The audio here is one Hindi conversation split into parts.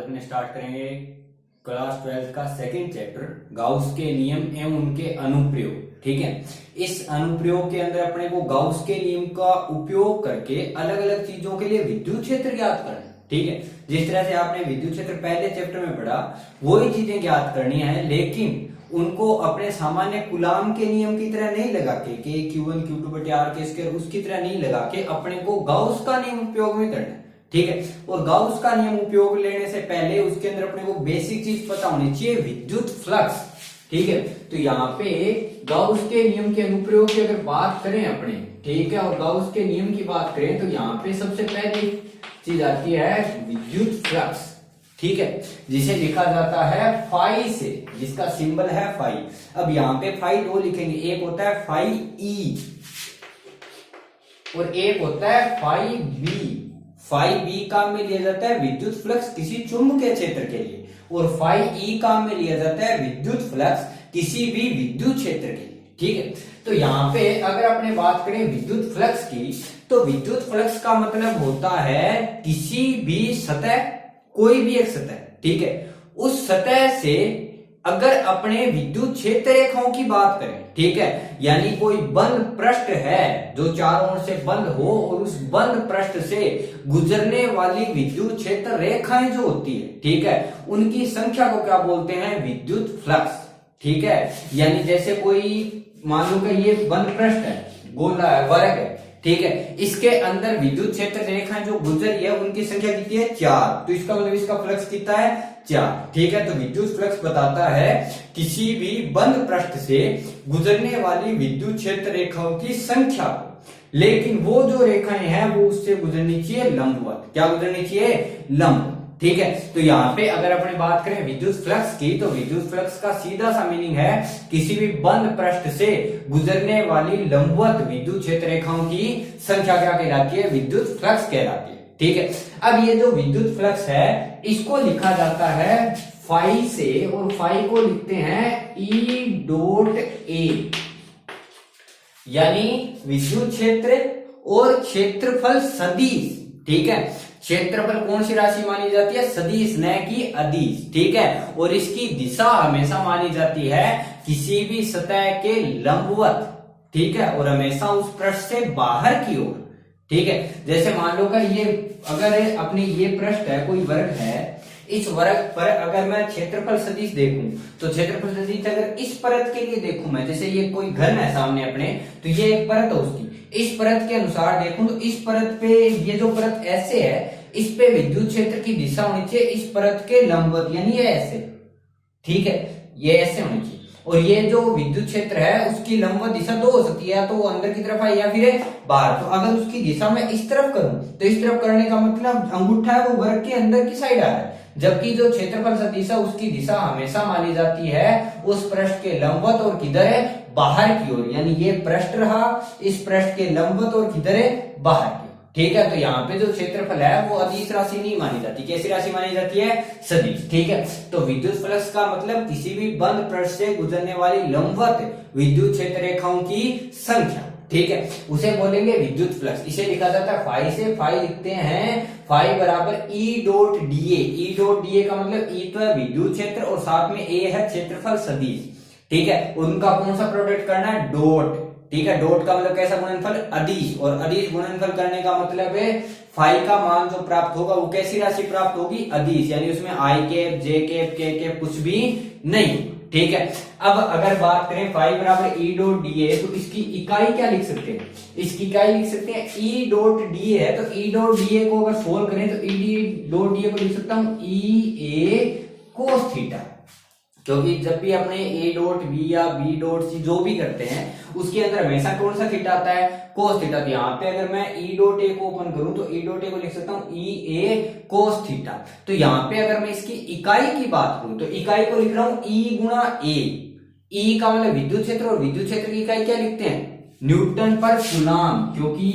अपने स्टार्ट करेंगे क्लास 12 का सेकंड चैप्टर गाउस के नियम एवं उनके अनुप्रयोग। ठीक है, इस अनुप्रयोग के अंदर अपने को गाउस के नियम का उपयोग करके अलग अलग चीजों के लिए विद्युत क्षेत्र ज्ञात करना है। ठीक है, जिस तरह से आपने विद्युत क्षेत्र पहले चैप्टर में पढ़ा वही चीजें ज्ञात करनी है, लेकिन उनको अपने सामान्य कूलाम के नियम की तरह नहीं लगा के Q1 Q2 बटे R के स्क्वायर उसकी तरह नहीं लगा के अपने को गाउस का नियम उपयोग में करना है। ठीक है, और गाउस का नियम उपयोग लेने से पहले उसके अंदर अपने को बेसिक चीज पता होनी चाहिए, विद्युत फ्लक्स। ठीक है, तो यहाँ पे गाउस के नियम के अनुप्रयोग की अगर बात करें अपने, ठीक है, और गाउस के नियम की बात करें तो यहाँ पे सबसे पहली चीज आती है विद्युत फ्लक्स। ठीक है, जिसे लिखा जाता है फाई से, जिसका सिंबल है फाई। अब यहाँ पे फाई दो लिखेंगे, एक होता है फाई ई और एक होता है फाई बी। फाई बी काम में लिया जाता है विद्युत फ्लक्स किसी चुंबकीय क्षेत्र के लिए, और फाई ई काम में लिया जाता है विद्युत फ्लक्स किसी भी विद्युत क्षेत्र के लिए। ठीक है, तो यहाँ पे अगर अपने बात करें विद्युत फ्लक्स की, तो विद्युत फ्लक्स का मतलब होता है किसी भी सतह, कोई भी एक सतह, ठीक है, उस सतह से अगर अपने विद्युत क्षेत्र रेखाओं की बात करें, ठीक है, यानी कोई बंद पृष्ठ है जो चारों ओर से बंद हो और उस बंद पृष्ठ से गुजरने वाली विद्युत क्षेत्र रेखाएं जो होती है, ठीक है, उनकी संख्या को क्या बोलते हैं, विद्युत फ्लक्स। ठीक है, यानी जैसे कोई मान लो कि ये बंद पृष्ठ है, गोला है, वर्ग है, ठीक है, इसके अंदर विद्युत क्षेत्र रेखाएं जो गुजरी है उनकी संख्या कितनी है, 4। तो इसका मतलब इसका फ्लक्स कितना है, 4। ठीक है, तो विद्युत फ्लक्स बताता है किसी भी बंद पृष्ठ से गुजरने वाली विद्युत क्षेत्र रेखाओं की संख्या को, लेकिन वो जो रेखाएं हैं वो उससे गुजरनी चाहिए लंबवत। क्या गुजरनी चाहिए, लंब। ठीक है, तो यहाँ पे अगर अपने बात करें विद्युत फ्लक्स की, तो विद्युत फ्लक्स का सीधा सा मीनिंग है किसी भी बंद पृष्ठ से गुजरने वाली लंबवत विद्युत क्षेत्र रेखाओं की संख्या क्या कहलाती है, विद्युत फ्लक्स कहलाती है। ठीक है, अब ये जो विद्युत फ्लक्स है इसको लिखा जाता है फाई से, और फाई को लिखते हैं ई डॉट ए, यानी विद्युत क्षेत्र और क्षेत्रफल सदिश। ठीक है, क्षेत्रफल कौन सी राशि मानी जाती है, सदिश, न कि अदिश। ठीक है, और इसकी दिशा हमेशा मानी जाती है किसी भी सतह के लंबवत। ठीक है, और हमेशा उस पृष्ठ से बाहर की ओर। ठीक है, जैसे मान लो कि ये अगर अपनी ये पृष्ठ है, कोई वर्ग है, इस वर्ग पर अगर मैं क्षेत्रफल सदिश देखूं, तो क्षेत्रफल सदिश अगर इस परत के लिए देखूं मैं, जैसे ये कोई घन है सामने अपने, तो ये एक परत है उसकी, इस परत के अनुसार देखूं तो इस परत पे, ये जो परत ऐसे है, इस पे विद्युत क्षेत्र की दिशा होनी चाहिए इस परत के लंबवत, यानी ये ऐसे। ठीक है, ये ऐसे होनी चाहिए, और ये जो विद्युत क्षेत्र है उसकी लंबवत दिशा दो हो सकती है, तो वो अंदर की तरफ है या फिर बाहर। तो अगर उसकी दिशा मैं इस तरफ करूं तो इस तरफ करने का मतलब अंगूठा है वो वर्ग के अंदर की साइड आ रहा है, जबकि जो क्षेत्रफल सदिश है उसकी दिशा हमेशा मानी जाती है उस पृष्ठ के लंबवत और किधर है, बाहर की ओर, यानी ये पृष्ठ रहा इस पृष्ठ के लंबवत और किधर है, बाहर की ओर। ठीक है, तो यहाँ पे जो क्षेत्रफल है वो अदिश राशि नहीं मानी जाती, कैसी राशि मानी जाती है, सदिश। ठीक है, तो विद्युत फ्लक्स का मतलब किसी भी बंद पृष्ठ से गुजरने वाली लंबवत विद्युत क्षेत्र रेखाओं की संख्या। ठीक है, उसे बोलेंगे विद्युत फ्लक्स। इसे लिखा जाता है फाई से, फाई लिखते हैं फाई बराबर E dot DA. E dot DA का मतलब ई तो है विद्युत क्षेत्र और साथ में ए है क्षेत्रफल सदिश। ठीक है, उनका कौन सा प्रोडक्ट करना है, डॉट। ठीक है, डॉट का मतलब कैसा गुणनफल, अदिश, और अदिश गुणनफल करने का मतलब है फाई का मान जो प्राप्त होगा वो कैसी राशि प्राप्त होगी, अदिश, यानी उसमें आई कैप, जे कैप, के कैप कुछ भी नहीं। ठीक है, अब अगर बात करें फाई बराबर ई डॉट डीए, तो इसकी इकाई क्या लिख सकते हैं, इसकी इकाई लिख सकते हैं ई डॉट डीए है, तो ई डॉट डीए को अगर सोल्व करें तो ई डॉट डीए को लिख सकता हूं ई ए कोस थीटा, क्योंकि जब भी अपने ए डॉट बी या बी डॉट सी जो भी करते हैं उसके अंदर हमेशा कौन सा थीटा आता है, कोस थीटा। तो यहाँ पे अगर मैं ई डॉट ए को ओपन करूं तो ई डॉट ए को लिख सकता हूं ई ए कोस थीटा। तो यहाँ पे अगर मैं इसकी इकाई की बात करूं तो इकाई को लिख रहा हूं ई गुणा ए। ई का मतलब विद्युत क्षेत्र, और विद्युत क्षेत्र की इकाई क्या लिखते हैं, न्यूटन पर कूलाम, क्योंकि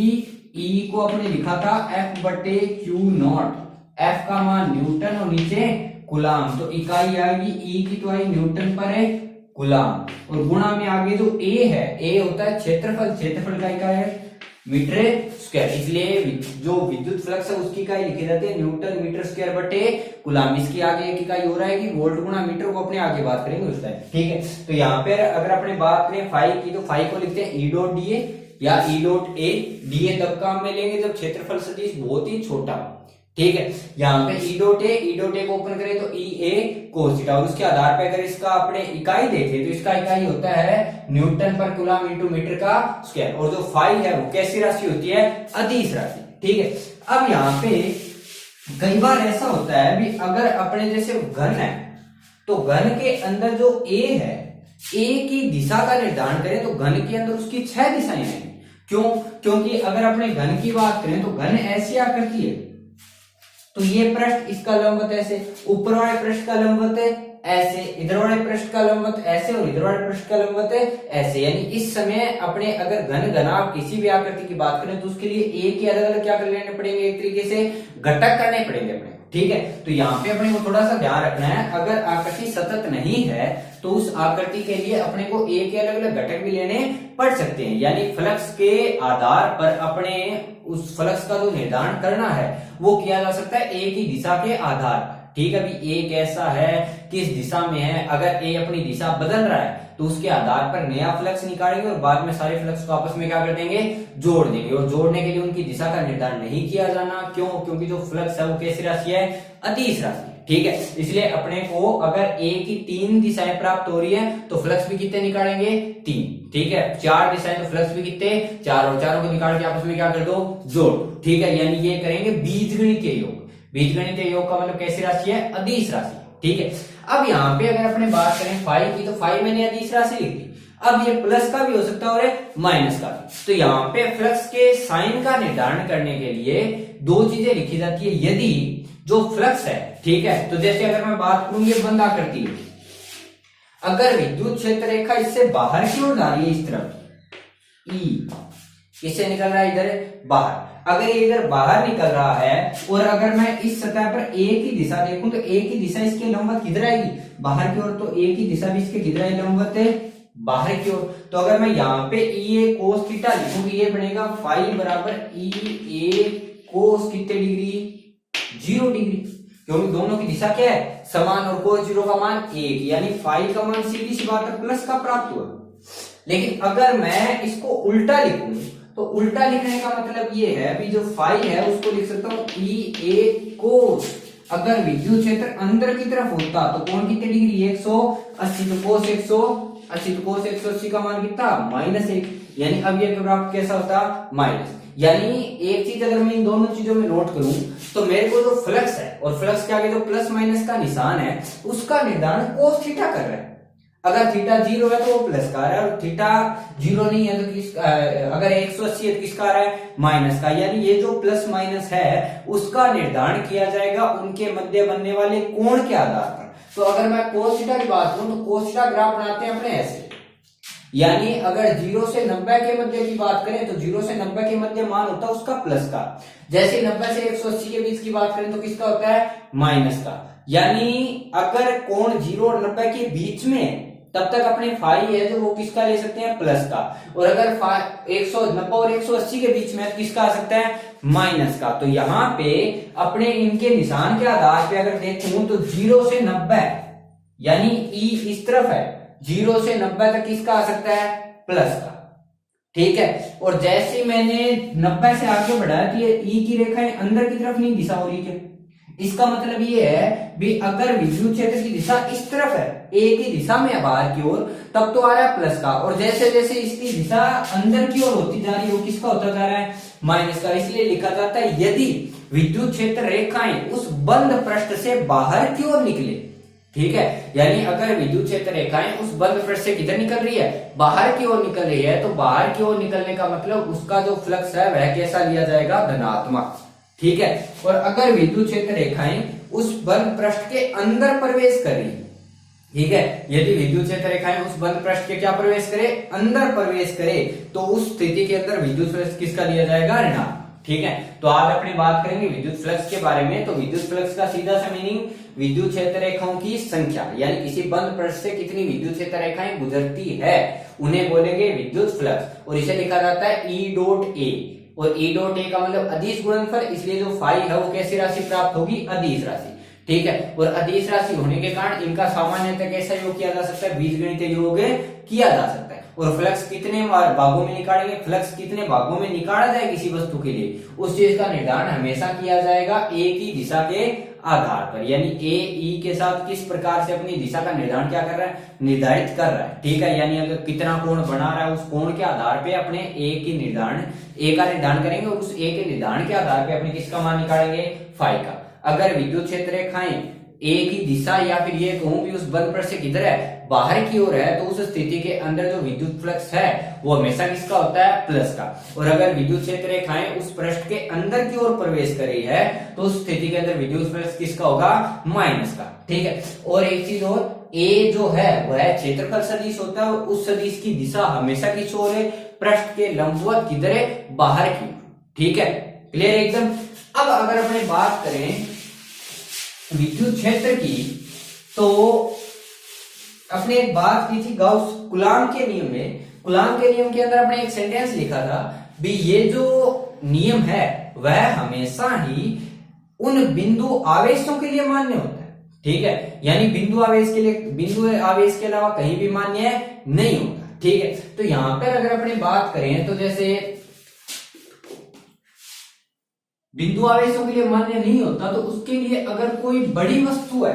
ई को अपने लिखा था एफ बटे क्यू नॉट, एफ का मान न्यूटन और नीचे कूलाम, तो इकाई आएगी ई की, तो आई न्यूटन पर है कूलाम, और गुणा में आगे जो ए है, ए होता है क्षेत्रफल, क्षेत्रफल का इकाई है मीटर स्क्वायर। इसलिए जो विद्युत फ्लक्स है उसकी इकाई लिखी जाती है न्यूटन मीटर स्क्वायर बटे कूलम। इसकी आगे एक इकाई हो रहा है कि वोल्ट गुणा मीटर, को अपने आगे बात करेंगे उस टाइम, ठीक है। तो यहाँ पे अगर अपने बात करें फाई की, तो फाई को लिखते हैं ई डॉट डी या E dot A. D A तब काम में लेंगे जब क्षेत्रफल सदिश बहुत ही छोटा, ठीक है। यहाँ पे ई डॉट ए को ओपन करें तो ई ए कोस थीटा, और उसके आधार पे अगर इसका अपने इकाई देखें तो इसका इकाई होता है न्यूटन पर कूलम इंटू मीटर का स्क्वायर। और जो फाई है वो कैसी राशि होती है? अदिश राशि, ठीक है। अब यहाँ पे कई बार ऐसा होता है भी अगर अपने जैसे घन है तो घन के अंदर जो ए है, ए की दिशा का निर्धारण करें तो घन के अंदर उसकी 6 दिशाएं हैं। क्यों? क्योंकि अगर अपने घन की बात करें तो घन ऐसी आकृति है, तो ये पृष्ठ इसका लंबवत ऐसे, ऊपर वाले पृष्ठ का लंबवत ऐसे, इधर वाले पृष्ठ का लंबवत ऐसे और इधर वाले पृष्ठ का लंबवत ऐसे। यानी इस समय अपने अगर घन घनाभ किसी भी आकृति की बात करें तो उसके लिए ए के अलग अलग क्या कर लेने पड़ेंगे, एक तरीके से घटक करने पड़ेंगे अपने, ठीक है। तो यहाँ पे अपने को थोड़ा सा ध्यान रखना है, अगर आकृति सतत नहीं है तो उस आकृति के लिए अपने को ए के अलग अलग घटक भी लेने पड़ सकते हैं। यानी फ्लक्स के आधार पर अपने उस फ्लक्स का जो निर्धारण करना है वो किया जा सकता है ए की दिशा के आधार पर, ठीक है। अभी ए कैसा है, किस दिशा में है, अगर ए अपनी दिशा बदल रहा है तो उसके आधार पर नया फ्लक्स निकालेंगे और बाद में सारे फ्लक्स को आपस में क्या कर देंगे, जोड़ देंगे। और जोड़ने के लिए उनकी दिशा का निर्धारण नहीं किया जाना, क्यों? क्योंकि जो फ्लक्स है वो कैसी राशि है? अदिश राशि, ठीक है। इसलिए अपने को अगर ए की 3 दिशाएं प्राप्त हो रही है तो फ्लक्स भी कितने निकालेंगे? 3, ठीक है। 4 दिशाएं तो फ्लक्स भी कितने? 4, और चारों को निकाल के आपस में क्या कर दो, जोड़, ठीक है। यानी ये करेंगे बीजगणितीय योग। बीजगणितीय योग का मतलब कैसी राशि है? अदिश राशि, ठीक है। अब यहाँ पे अगर अपने बात करें फाई की, तो फाई मैंने अदिश राशि लिख दी। अब ये प्लस का भी हो सकता है और माइनस का भी। तो यहाँ पे फ्लक्स के साइन का निर्धारण करने के लिए 2 चीजें लिखी जाती है। यदि जो फ्लक्स है, ठीक है, तो जैसे अगर मैं बात करूं ये बंद आकृति है, अगर विद्युत क्षेत्र रेखा इससे बाहर की ओर जा रही है इस तरफ, ई किससे निकल रहा है? इधर बाहर। अगर ये इधर बाहर निकल रहा है और अगर मैं इस सतह पर ए की दिशा देखूं तो ए की दिशा इसके लंबवत किधर आएगी? बाहर की ओर। तो ए की दिशा भी इसके किधर आएगी? लंबवत है बाहर की ओर। तो अगर मैं यहाँ पे ई ए कोस थीटा लिखूं, ये बनेगा फाई बराबर ई ए कोस कितने डिग्री? 0 डिग्री, क्योंकि दोनों की दिशा क्या है? समान, और कोस 0 का मान 1, यानी फाई का मान सीधी सी बात है प्लस का प्राप्त हुआ। लेकिन अगर मैं इसको उल्टा लिखूं तो उल्टा लिखने का मतलब ये है भी जो फाई है उसको लिख सकता हूं ई ए कोस। अगर विद्युत क्षेत्र अंदर की तरफ होता तो कोण कितने डिग्री? 180, तो कोस 180, तो कोस 180 का मान कितना? -1। यानी अब ये ग्राफ कैसा होता? माइनस। यानी एक चीज अगर मैं इन दोनों चीजों में नोट करूं तो मेरे को जो फ्लक्स है और फ्लक्स के आगे जो प्लस माइनस का निशान है उसका निर्धारण कोस थीटा कर रहा है। अगर थीटा 0 है तो वो प्लस का आ रहा है, और थीटा 0 नहीं है तो अगर 180 है तो किसका आ रहा है? माइनस का। यानी ये जो प्लस माइनस है उसका निर्धारण किया जाएगा उनके मध्य बनने वाले कोण के आधार पर। तो अगर मैं कोस थीटा की बात करूं तो कोस थीटा ग्राफ बनाते हैं अपने ऐसे, यानी अगर 0 से 90 के मध्य की बात करें तो 0 से 90 के मध्य मान होता है उसका प्लस का। जैसे 90 से 180 के बीच की बात करें तो किसका होता है? माइनस का। यानी अगर कोण 0 और 90 के बीच में तब तक अपने फाई है तो वो किसका ले सकते हैं? प्लस का। और अगर 190 और 180 के बीच में किसका आ सकता है? माइनस का। तो यहाँ पे अपने इनके निशान के आधार पे अगर देखूं तो 0 से 90 यानी ई इस तरफ है, 0 से 90 तक किसका आ सकता है? प्लस का, ठीक है। और जैसे मैंने 90 से आगे बढ़ाया तो ये ई की रेखाएं अंदर की तरफ नहीं दिशा हो रही है। इसका मतलब ये है भी अगर विद्युत क्षेत्र की दिशा इस तरफ है, ए की दिशा में बाहर की ओर, तब तो आ रहा है प्लस का। और जैसे जैसे इसकी दिशा अंदर की ओर होती जा रही है वो किसका होता जा रहा है? माइनस का। इसलिए लिखा जाता है यदि विद्युत क्षेत्र रेखाएं उस बंद पृष्ठ से बाहर की ओर निकले, ठीक है। यानी अगर विद्युत क्षेत्र रेखाएं उस बंद पृष्ठ से किधर निकल रही है? बाहर की ओर निकल रही है, तो बाहर की ओर निकलने का मतलब उसका जो फ्लक्स है वह कैसा लिया जाएगा? धनात्मक, ठीक है। और अगर विद्युत क्षेत्र रेखाएं उस बंद पृष्ठ के अंदर प्रवेश कर रही, ठीक है, यदि विद्युत क्षेत्र रेखाएं उस बंद पृष्ठ के क्या प्रवेश करे? अंदर प्रवेश करे, तो उस स्थिति के अंदर विद्युत फ्लक्स किसका लिया जाएगा? ऋणात्मक, ठीक है। तो आज अपनी बात करेंगे विद्युत फ्लक्स के बारे में। तो विद्युत फ्लक्स का सीधा सा मीनिंग विद्युत क्षेत्र रेखाओं की संख्या, यानी किसी बंद पृष्ठ से कितनी विद्युत क्षेत्र रेखाएं गुजरती है उन्हें बोलेंगे विद्युत फ्लक्स। और इसे लिखा जाता है ई डॉट ए, और ई डॉट ए का मतलब अदिश गुणनफल, इसलिए जो फाई है वो कैसी राशि प्राप्त होगी, अदिश राशि, ठीक है। और अदिश राशि होने के कारण इनका सामान्यतः कैसा योग किया जा सकता है, बीजगणितीय योग किया जा सकता है। और फ्लक्स कितने भागों में निकालेंगे, फ्लक्स कितने भागों में निकाला जाए किसी वस्तु के लिए, उस चीज का निर्धारण हमेशा किया जाएगा ए की दिशा के आधार पर, यानी ए ई के साथ किस प्रकार से अपनी दिशा का निर्धारण क्या कर रहा है, निर्धारित कर रहा है, ठीक है। यानी अगर कितना कोण बना रहा है उस कोण के आधार पे अपने ए का निर्धारण करेंगे, और उस ए के निर्धारण के आधार पे अपने किसका मान निकालेंगे, फाई का। अगर विद्युत क्षेत्र रेखाएं ए की दिशा या फिर ये कहूं भी उस बंद पृष्ठ से किधर है, बाहर की ओर है, तो उस स्थिति के अंदर जो विद्युत फ्लक्स है वो हमेशा किसका होता है, प्लस का। और अगर विद्युत क्षेत्र रेखाएं उस पृष्ठ के अंदर की ओर प्रवेश कर रही है तो उस स्थिति के अंदर विद्युत फ्लक्स किसका होगा, माइनस का, ठीक है। और एक चीज और, ए जो है वह क्षेत्रफल सदिश होता है, और उस सदिश की दिशा हमेशा किस ओर है, पृष्ठ के लंबवत किधर है, बाहर की, ठीक है। क्लियर एकदम। अब अगर अपने बात करें विद्युत क्षेत्र की, तो अपने एक बात की थी गाउस कूलाम के नियम में। कूलाम के नियम के अंदर अपने एक सेंटेंस लिखा था भी, ये जो नियम है वह हमेशा ही उन बिंदु आवेशों के लिए मान्य होता है, ठीक है। यानी बिंदु आवेश के अलावा कहीं भी मान्य नहीं होता, ठीक है। तो यहां पर अगर अपने बात करें तो जैसे बिंदु आवेशों के लिए मान्य नहीं होता, तो उसके लिए अगर कोई बड़ी वस्तु है,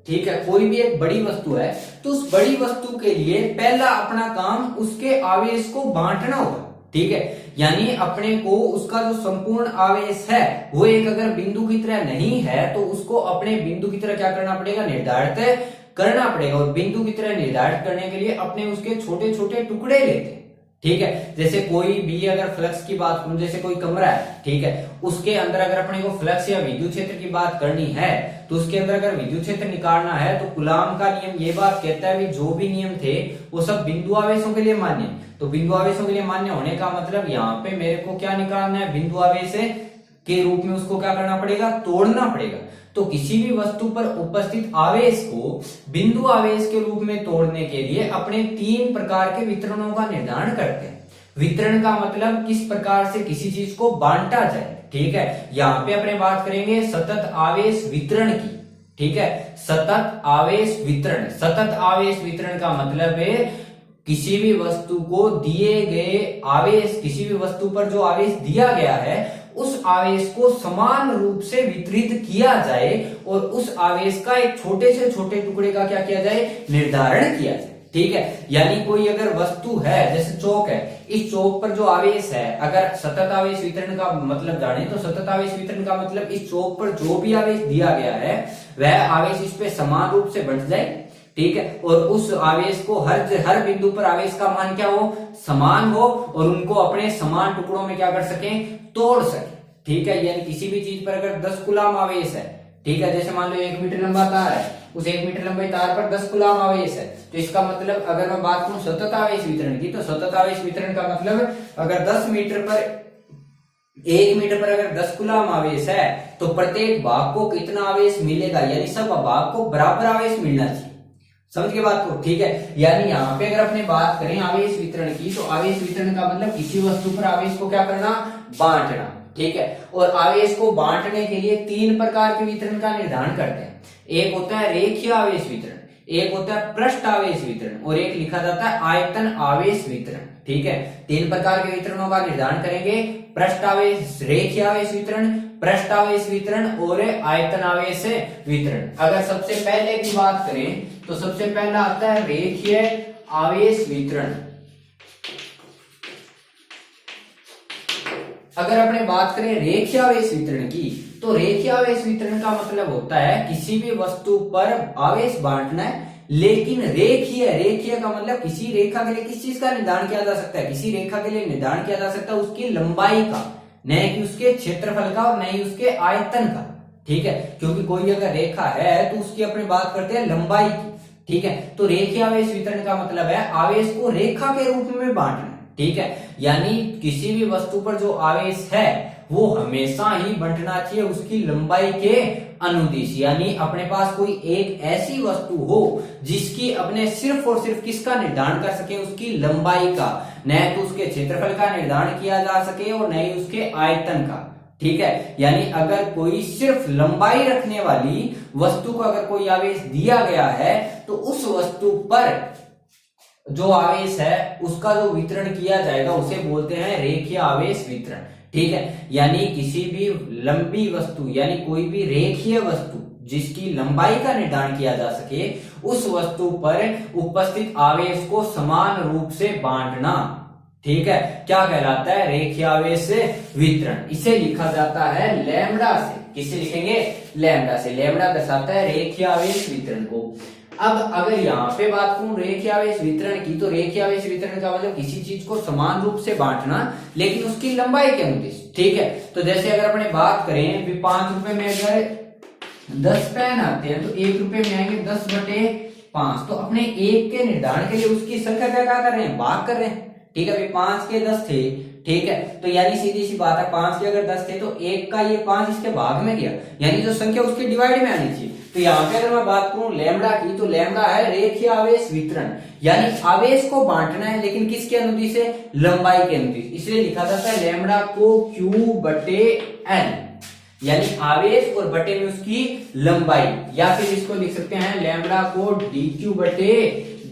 ठीक है, कोई भी एक बड़ी वस्तु है, तो उस बड़ी वस्तु के लिए पहला अपना काम उसके आवेश को बांटना होगा, ठीक है। यानी अपने को उसका जो संपूर्ण आवेश है वो एक अगर बिंदु की तरह नहीं है तो उसको अपने बिंदु की तरह क्या करना पड़ेगा, निर्धारित करना पड़ेगा। और बिंदु की तरह निर्धारित करने के लिए अपने उसके छोटे छोटे टुकड़े लेते हैं, ठीक है। जैसे कोई भी अगर फ्लक्स की बात करूं, जैसे कोई कमरा है, ठीक है, उसके अंदर अगर अपने को फ्लक्स या विद्युत क्षेत्र की बात करनी है, तो उसके अंदर अगर विद्युत क्षेत्र निकालना है तो कूलाम का नियम ये बात कहता है जो भी नियम थे वो सब बिंदु आवेशों के लिए मान्य। तो बिंदु आवेशों के लिए मान्य होने का मतलब यहाँ पे मेरे को क्या निकालना है, बिंदु आवेश के रूप में उसको क्या करना पड़ेगा, तोड़ना पड़ेगा। तो किसी भी वस्तु पर उपस्थित आवेश को बिंदु आवेश के रूप में तोड़ने के लिए अपने 3 प्रकार के वितरणों का निर्धारण करते हैं। वितरण का मतलब किस प्रकार से किसी चीज को बांटा जाए, ठीक है। यहाँ पे अपने बात करेंगे सतत आवेश वितरण की, ठीक है। सतत आवेश वितरण, सतत आवेश वितरण का मतलब है किसी भी वस्तु को दिए गए आवेश, किसी भी वस्तु पर जो आवेश दिया गया है उस आवेश को समान रूप से वितरित किया जाए, और उस आवेश का एक छोटे से छोटे टुकड़े का क्या किया जाए, निर्धारण किया जाए, ठीक है। यानी कोई अगर वस्तु है, जैसे चौक है, इस चौक पर जो आवेश है, अगर सतत आवेश वितरण का मतलब जाने तो सतत आवेश वितरण का मतलब इस चौक पर जो भी आवेश दिया गया है वह आवेश इस पे समान रूप से बंट जाए, ठीक है। और उस आवेश को हर बिंदु पर आवेश का मान क्या हो, समान हो, और उनको अपने समान टुकड़ों में क्या कर सकें, तोड़ सके, ठीक है। यानी किसी भी चीज पर अगर 10 कूलाम आवेश है, ठीक है, जैसे मान लो 1 मीटर लंबा तार है, उस 1 मीटर लंबे तार पर 10 कूलाम आवेश है, तो इसका मतलब अगर मैं बात करूं सतत आवेश वितरण की, तो सतत आवेश वितरण का मतलब अगर 1 मीटर पर अगर 10 कूलाम आवेश है तो प्रत्येक भाग को कितना आवेश मिलेगा, यानी सब भाग को बराबर आवेश मिलना चाहिए। समझ के बात को, ठीक है। यानी यहाँ पे अगर अपने बात करें आवेश वितरण की, तो आवेश वितरण का मतलब किसी वस्तु पर आवेश को क्या करना, बांटना, ठीक है। और आवेश को बांटने के लिए 3 प्रकार के वितरण का निर्धारण करते हैं। एक होता है रेखीय आवेश वितरण, एक होता है पृष्ठ आवेश वितरण, और एक लिखा जाता है आयतन आवेश वितरण, ठीक है। 3 प्रकार के वितरणों का निर्धारण करेंगे, पृष्ठ आवेश, रेखीय आवेश वितरण, पृष्ठ आवेश वितरण और आयतन आवेश वितरण। अगर सबसे पहले की बात करें तो सबसे पहला आता है रेखीय आवेश वितरण। अगर अपने बात करें रेखीय आवेश वितरण की, तो रेखीय आवेश वितरण का मतलब होता है किसी भी वस्तु पर आवेश बांटना है, लेकिन रेखीय का मतलब किसी रेखा के लिए किस चीज का निर्धारण किया जा सकता है, किसी रेखा के लिए निर्धारण किया जा सकता है उसकी लंबाई का, न कि उसके क्षेत्रफल का और न ही उसके आयतन का, ठीक है। क्योंकि कोई अगर रेखा है तो उसकी अपनी बात करते हैं लंबाई की, ठीक है। तो रेखीय आवेश वितरण का मतलब है आवेश को रेखा के रूप में बांटना, ठीक है, यानी किसी भी वस्तु पर जो आवेश है वो हमेशा ही बंटना चाहिए उसकी लंबाई के अनुदिश। यानी अपने पास कोई एक ऐसी वस्तु हो जिसकी अपने सिर्फ और सिर्फ किसका निर्धारण कर सके, उसकी लंबाई का, न तो उसके क्षेत्रफल का निर्धारण किया जा सके और न ही उसके आयतन का। ठीक है, यानी अगर कोई सिर्फ लंबाई रखने वाली वस्तु को अगर कोई आवेश दिया गया है तो उस वस्तु पर जो आवेश है उसका जो वितरण किया जाएगा उसे बोलते हैं रेखीय आवेश वितरण। ठीक है, यानी किसी भी लंबी वस्तु यानी कोई भी रेखीय वस्तु जिसकी लंबाई का निर्धारण किया जा सके उस वस्तु पर उपस्थित आवेश को समान रूप से बांटना, ठीक है, क्या कहलाता है, रेखीय आवेश वितरण। इसे लिखा जाता है लैम्ब्डा से। किसे लिखेंगे, लैम्ब्डा से। लैम्ब्डा दर्शाता है रेखीय आवेश वितरण को। अब अगर यहाँ पे बात करूं रेखीय आवेश वितरण की, तो रेखीय आवेश वितरण का मतलब किसी चीज को समान रूप से बांटना लेकिन उसकी लंबाई के अनुदिश। ठीक है, तो जैसे अगर अपने बात करें भी 5 रुपए में अगर 10 पेन आते हैं तो 1 रुपए में आएंगे 10/5। तो अपने एक के निर्धारण के लिए उसकी संख्या क्या कर रहे हैं, भाग कर रहे हैं। ठीक है, 5 के 10 थे। ठीक है, तो यानी सीधी सी बात है 5 के अगर 10 थे तो 1 का ये 5 इसके भाग में गया, यानी जो संख्या उसके डिवाइड में आनी चाहिए। तो यहाँ पे अगर मैं बात करूं लैम्ब्डा की, तो लैम्ब्डा है रेखीय आवेश वितरण, यानी आवेश को बांटना है लेकिन किसके अनुदिश है, लंबाई के अनुदिश। इसलिए लिखा जाता है लैम्ब्डा को Q/L, यानी आवेश और बटे में उसकी लंबाई, या फिर इसको लिख सकते हैं लैम्ब्डा को dQ/dL।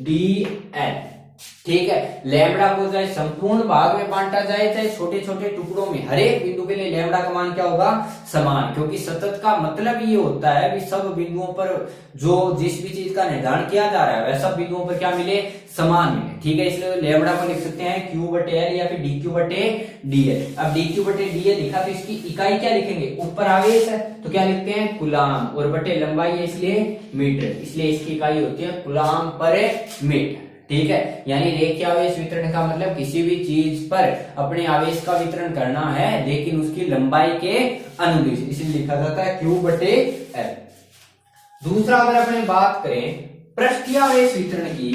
ठीक है, लैम्ब्डा को चाहे संपूर्ण भाग में बांटा जाए चाहे छोटे छोटे टुकड़ों में, हर एक बिंदु के लिए लैम्ब्डा का मान क्या होगा, समान। क्योंकि सतत का मतलब ये होता है कि सब बिंदुओं पर जो जिस भी चीज का निर्धारण किया जा रहा है वह सब बिंदुओं पर क्या मिले, समान मिले। ठीक है, इसलिए लैम्ब्डा को लिख सकते हैं Q/L या फिर dQ/dL। अब dQ/dL लिखा तो इसकी इकाई क्या लिखेंगे, ऊपर आवेश है तो क्या लिखते हैं, कूलाम, और बटे लंबाई है इसलिए मीटर, इसलिए इसकी इकाई होती है कूलाम पर मीटर। ठीक है, यानी रेखीय आवेश वितरण का मतलब किसी भी चीज पर अपने आवेश का वितरण करना है लेकिन उसकी लंबाई के अनुदिश, इसलिए लिखा जाता है Q/L। दूसरा अगर अपने बात करें पृष्ठीय आवेश वितरण की,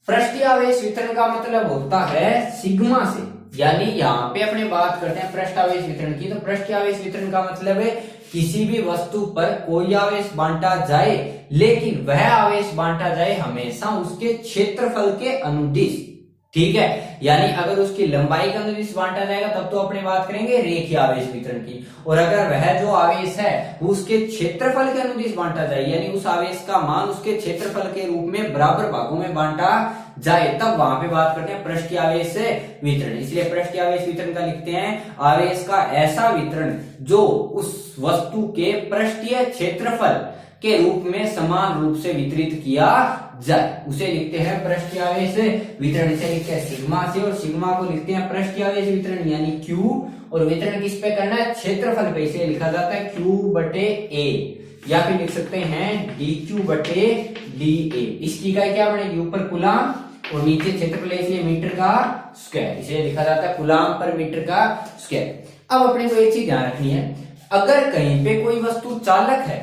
पृष्ठीय आवेश वितरण का मतलब होता है सिग्मा से। यानी यहाँ पे अपने बात करते हैं पृष्ठ आवेश वितरण की, तो पृष्ठीय आवेश वितरण का मतलब है किसी भी वस्तु पर कोई आवेश बांटा जाए लेकिन वह आवेश बांटा जाए हमेशा उसके क्षेत्रफल के अनुदिश। ठीक है, यानी अगर उसकी लंबाई के अनुदिश बांटा जाएगा तब तो अपने बात करेंगे रेखीय आवेश वितरण की, और अगर वह जो आवेश है उसके क्षेत्रफल के अनुदिश बांटा जाए यानी उस आवेश का मान उसके क्षेत्रफल के रूप में बराबर भागों में बांटा जाए तब वहां पे बात करते हैं पृष्ठीय आवेश वितरण। इसलिए पृष्ठीय आवेश वितरण का लिखते हैं आवेश का ऐसा वितरण जो उस वस्तु के पृष्ठीय क्षेत्रफल के रूप में समान रूप से वितरित किया जाए, उसे लिखते हैं पृष्ठीय आवेश वितरण। इसे लिखते हैं सिग्मा से, और सिग्मा को लिखते हैं पृष्ठीय आवेश वितरण यानी Q, और वितरण किस पे करना है, क्षेत्रफल पे, इसे लिखा जाता है Q/A, या फिर लिख सकते हैं dQ/dA। इसकी इकाई क्या बनेगी, ऊपर कूलाम और नीचे क्षेत्रफल इसलिए मीटर का स्क्वायर, इसे लिखा जाता है कूलाम पर मीटर का स्क्वायर। अब अपने को एक चीज ध्यान रखनी है, अगर कहीं पे कोई वस्तु चालक है,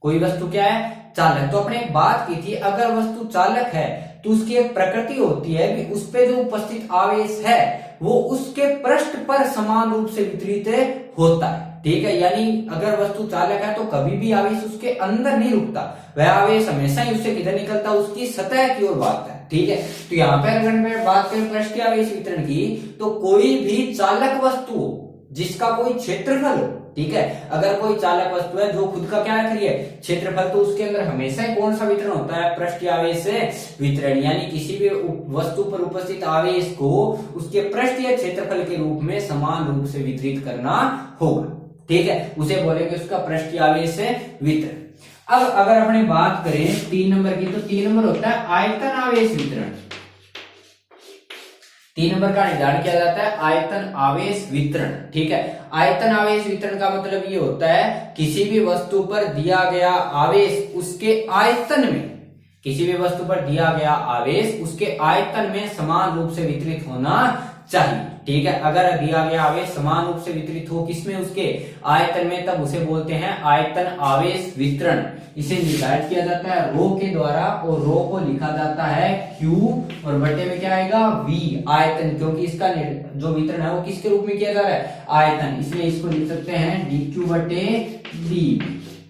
कोई वस्तु क्या है, चालक, तो अपने बात की थी अगर वस्तु चालक है तो उसकी एक प्रकृति होती है कि उस पे जो उपस्थित आवेश है वो उसके पृष्ठ पर समान रूप से वितरित होता है। ठीक है, यानी अगर वस्तु चालक है तो कभी भी आवेश उसके अंदर नहीं रुकता, वह आवेश हमेशा ही उससे किधर निकलता है, उसकी सतह की ओर भागता है। ठीक है, तो यहाँ पे अगर मैं बात करें पृष्ठीय आवेश वितरण की, तो कोई भी चालक वस्तु हो जिसका कोई क्षेत्रफल हो, ठीक है, अगर कोई चालक वस्तु है जो खुद का क्या रख रही है, क्षेत्रफल, तो उसके अंदर हमेशा ही कौन सा वितरण होता है, पृष्ठीय आवेश वितरण। यानी किसी भी वस्तु पर उपस्थित आवेश को उसके पृष्ठीय क्षेत्रफल के रूप में समान रूप से वितरित करना होगा। ठीक है, उसे बोलेंगे उसका पृष्ठीय आवेश वितरण। अब अगर अपने बात करें 3 नंबर की, तो 3 नंबर होता है आयतन आवेश वितरण। 3 नंबर का निर्धारण किया जाता है आयतन आवेश वितरण। ठीक है, आयतन आवेश वितरण का मतलब ये होता है किसी भी वस्तु पर दिया गया आवेश उसके आयतन में, किसी भी वस्तु पर दिया गया आवेश उसके आयतन में समान रूप से वितरित होना चाहिए। ठीक है, अगर दिया गया आवेश समान रूप से वितरित हो किसमें, उसके आयतन में, तब उसे बोलते हैं आयतन आवेश वितरण। इसे निर्धारित किया जाता है रो के द्वारा, और रो को लिखा जाता है Q, और बटे में क्या आएगा V आयतन, क्योंकि इसका जो वितरण है वो किसके रूप में किया जा रहा है, आयतन, इसलिए इसको लिख सकते हैं dQ बटे dV।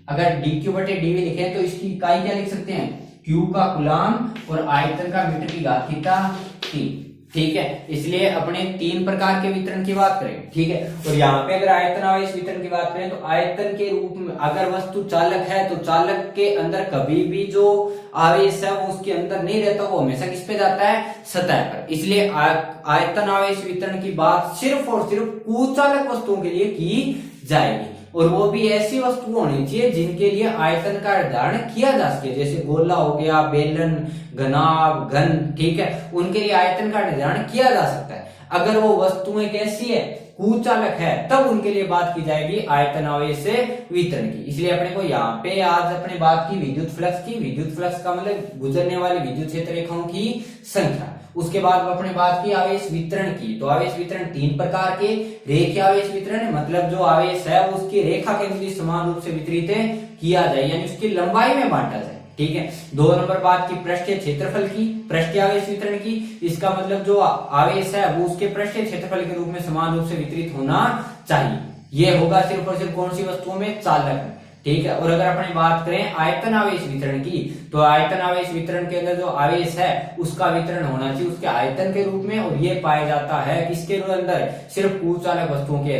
अगर dQ बटे dV लिखे तो इसकी इकाई क्या लिख सकते हैं, Q का कूलाम और आयतन का मीटर की घात थीटा 3। ठीक है, इसलिए अपने 3 प्रकार के वितरण की बात करें। ठीक है, और यहाँ पे अगर आयतन आवेश वितरण की बात करें तो आयतन के रूप में अगर वस्तु चालक है तो चालक के अंदर कभी भी जो आवेश है वो उसके अंदर नहीं रहता, वो हमेशा किस पे जाता है, सतह पर। इसलिए आयतन आवेश वितरण की बात सिर्फ और सिर्फ कुचालक वस्तुओं के लिए की जाएगी, और वो भी ऐसी वस्तु होनी चाहिए जिनके लिए आयतन का निर्धारण किया जा सके, जैसे गोला हो गया, बेलन, घनाभ, घन। ठीक है, उनके लिए आयतन का निर्धारण किया जा सकता है। अगर वो वस्तुएं कैसी है, कुचालक है, तब उनके लिए बात की जाएगी आयतन आवेश वितरण की। इसलिए अपने को यहाँ पे आज अपने बात की विद्युत फ्लक्स की। विद्युत फ्लक्स का मतलब गुजरने वाली विद्युत क्षेत्र रेखाओं की संख्या। उसके बाद अपने बात की आवेश वितरण की। तो आवेश वितरण 3 प्रकार के, रेखीय आवेश वितरण मतलब जो आवेश है वो उसकी रेखा के अनुदिश समान रूप से वितरित किया जाए, यानी उसकी लंबाई में बांटा जाए। ठीक है, 2 नंबर बात की पृष्ठीय क्षेत्रफल की, पृष्ठीय आवेश वितरण की। इसका मतलब जो आवेश है वो उसके पृष्ठीय क्षेत्रफल के रूप में समान रूप से वितरित होना चाहिए। ये होगा सिर्फ और सिर्फ कौन सी वस्तुओं में, चालक में। ठीक है, और अगर अपनी बात करें आयतन आवेश वितरण की, तो आयतन आवेश वितरण के अंदर जो आवेश है उसका वितरण होना चाहिए उसके आयतन के रूप में, और ये पाया जाता है किसके अंदर, सिर्फ कुचालक वस्तुओं के